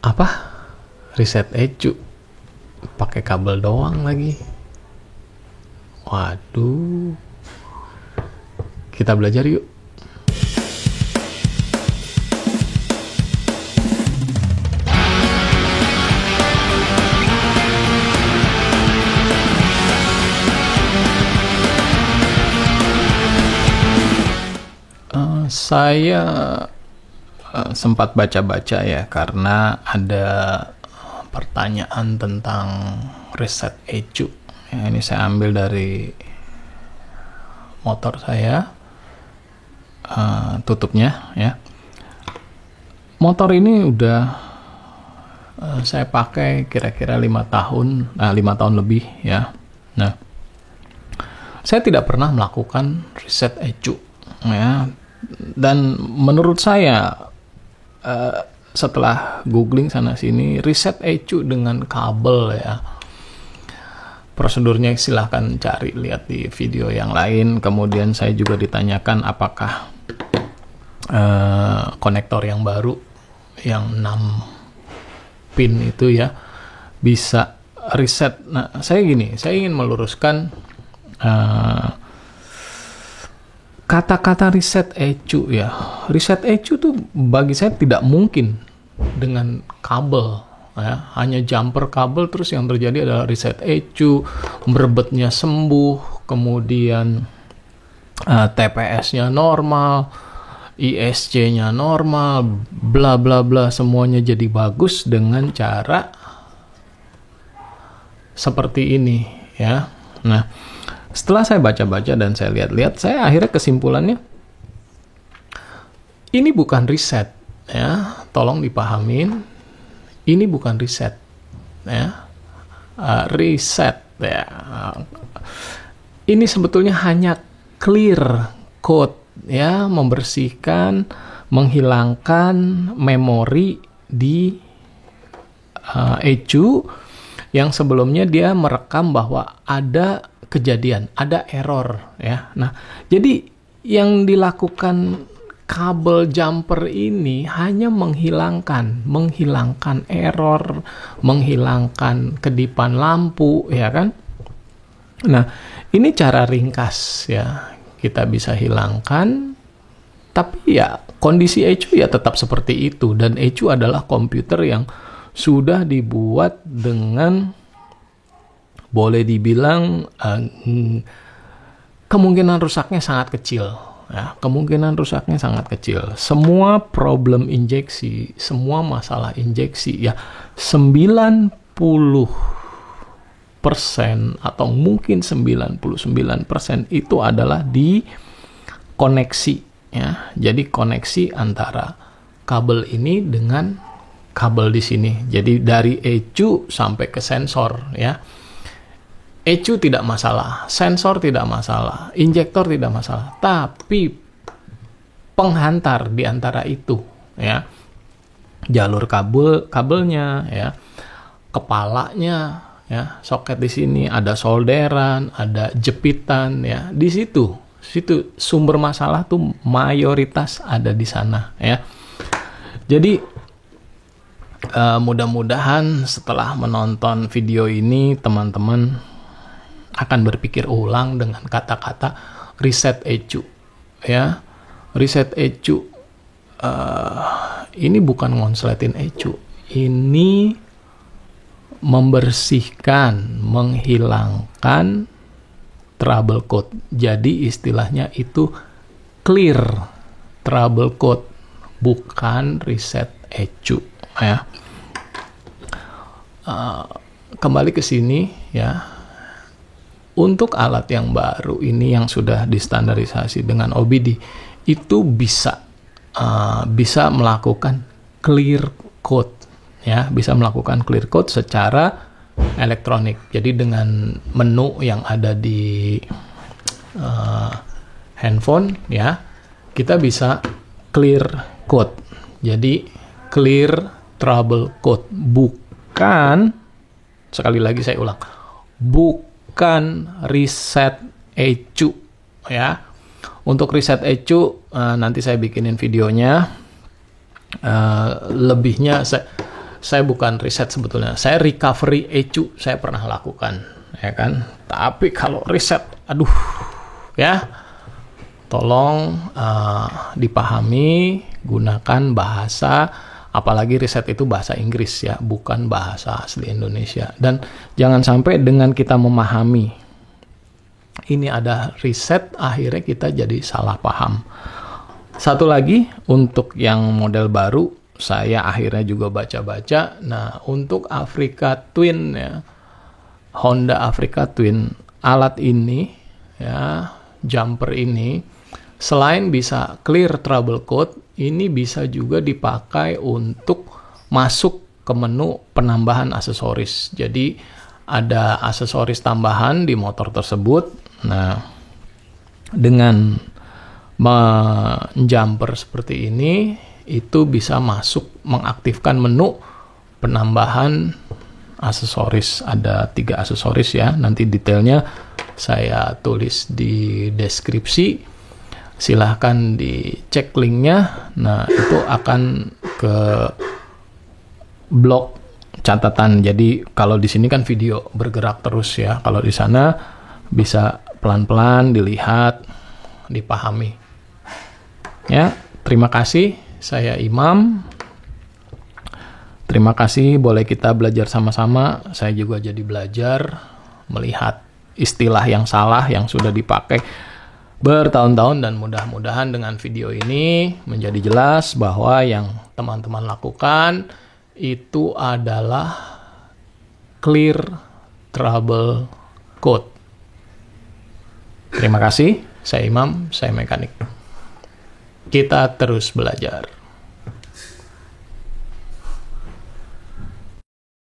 Apa? Reset ECU pakai kabel doang lagi. Waduh. Kita belajar yuk. Saya sempat baca-baca ya, karena ada pertanyaan tentang reset ECU. Ya, ini saya ambil dari motor saya, tutupnya ya. Motor ini udah saya pakai kira-kira 5 tahun lebih ya. Nah, saya tidak pernah melakukan reset ECU ya. Dan menurut saya setelah googling sana sini, reset ECU dengan kabel ya, prosedurnya silahkan cari lihat di video yang lain. Kemudian saya juga ditanyakan apakah konektor yang baru yang 6 pin itu ya bisa reset. Nah, saya ingin meluruskan kata-kata reset ECU ya. Reset ECU tuh bagi saya tidak mungkin dengan kabel ya. Hanya jumper kabel, terus yang terjadi adalah reset ECU, berbetnya sembuh, kemudian TPS-nya normal, ISC-nya normal, bla bla bla, semuanya jadi bagus dengan cara seperti ini ya. Nah, setelah saya baca-baca dan saya lihat-lihat, saya akhirnya kesimpulannya ini bukan reset ya. Tolong dipahamin, ini bukan reset ya. Reset ya. Ini sebetulnya hanya clear code ya, membersihkan, menghilangkan memori di ECU yang sebelumnya dia merekam bahwa ada kejadian, ada error ya. Nah, jadi yang dilakukan kabel jumper ini hanya menghilangkan error, menghilangkan kedipan lampu ya kan. Nah, ini cara ringkas ya, kita bisa hilangkan, tapi ya kondisi ECU ya tetap seperti itu. Dan ECU adalah komputer yang sudah dibuat dengan, boleh dibilang kemungkinan rusaknya sangat kecil ya. Kemungkinan rusaknya sangat kecil. Semua problem injeksi, semua masalah injeksi ya, 90% atau mungkin 99% itu adalah di koneksi ya. Jadi koneksi antara kabel ini dengan kabel di sini. Jadi dari ECU sampai ke sensor ya. ECU tidak masalah, sensor tidak masalah, injektor tidak masalah, tapi penghantar di antara itu ya, jalur kabelnya ya, kepalanya ya, soket di sini, ada solderan, ada jepitan ya, di situ sumber masalah tuh mayoritas ada di sana ya. Jadi mudah-mudahan setelah menonton video ini teman-teman akan berpikir ulang dengan kata-kata reset ECU ya. Reset ECU ini bukan ngonsletin ECU, ini membersihkan, menghilangkan trouble code. Jadi istilahnya itu clear trouble code, bukan reset ECU ya. Kembali ke sini ya. Untuk alat yang baru ini yang sudah distandarisasi dengan OBD itu bisa melakukan clear code ya, bisa melakukan clear code secara elektronik. Jadi dengan menu yang ada di handphone ya, kita bisa clear code. Jadi clear trouble code, bukan, sekali lagi saya ulang, bukan reset ECU ya. Untuk reset ECU nanti saya bikinin videonya. Lebihnya saya bukan riset sebetulnya, saya recovery ECU saya pernah lakukan, ya kan. Tapi kalau riset, aduh, ya, tolong dipahami, gunakan bahasa, apalagi riset itu bahasa Inggris ya, bukan bahasa asli Indonesia. Dan jangan sampai dengan kita memahami ini ada riset, akhirnya kita jadi salah paham. Satu lagi, untuk yang model baru, saya akhirnya juga baca-baca. Nah, untuk Africa Twin ya, Honda Africa Twin, alat ini ya, jumper ini, selain bisa clear trouble code, ini bisa juga dipakai untuk masuk ke menu penambahan aksesoris. Jadi ada aksesoris tambahan di motor tersebut. Nah, dengan menjumper seperti ini, itu bisa masuk mengaktifkan menu penambahan aksesoris. Ada 3 aksesoris ya, nanti detailnya saya tulis di deskripsi, silahkan dicek linknya. Nah, itu akan ke blog catatan. Jadi kalau di sini kan video bergerak terus ya, kalau di sana bisa pelan-pelan dilihat, dipahami. Ya, terima kasih. Saya Imam. Terima kasih, boleh kita belajar sama-sama. Saya juga jadi belajar melihat istilah yang salah yang sudah dipakai bertahun-tahun, dan mudah-mudahan dengan video ini menjadi jelas bahwa yang teman-teman lakukan itu adalah clear trouble code. Terima kasih. Saya Imam, saya mekanik. Kita terus belajar.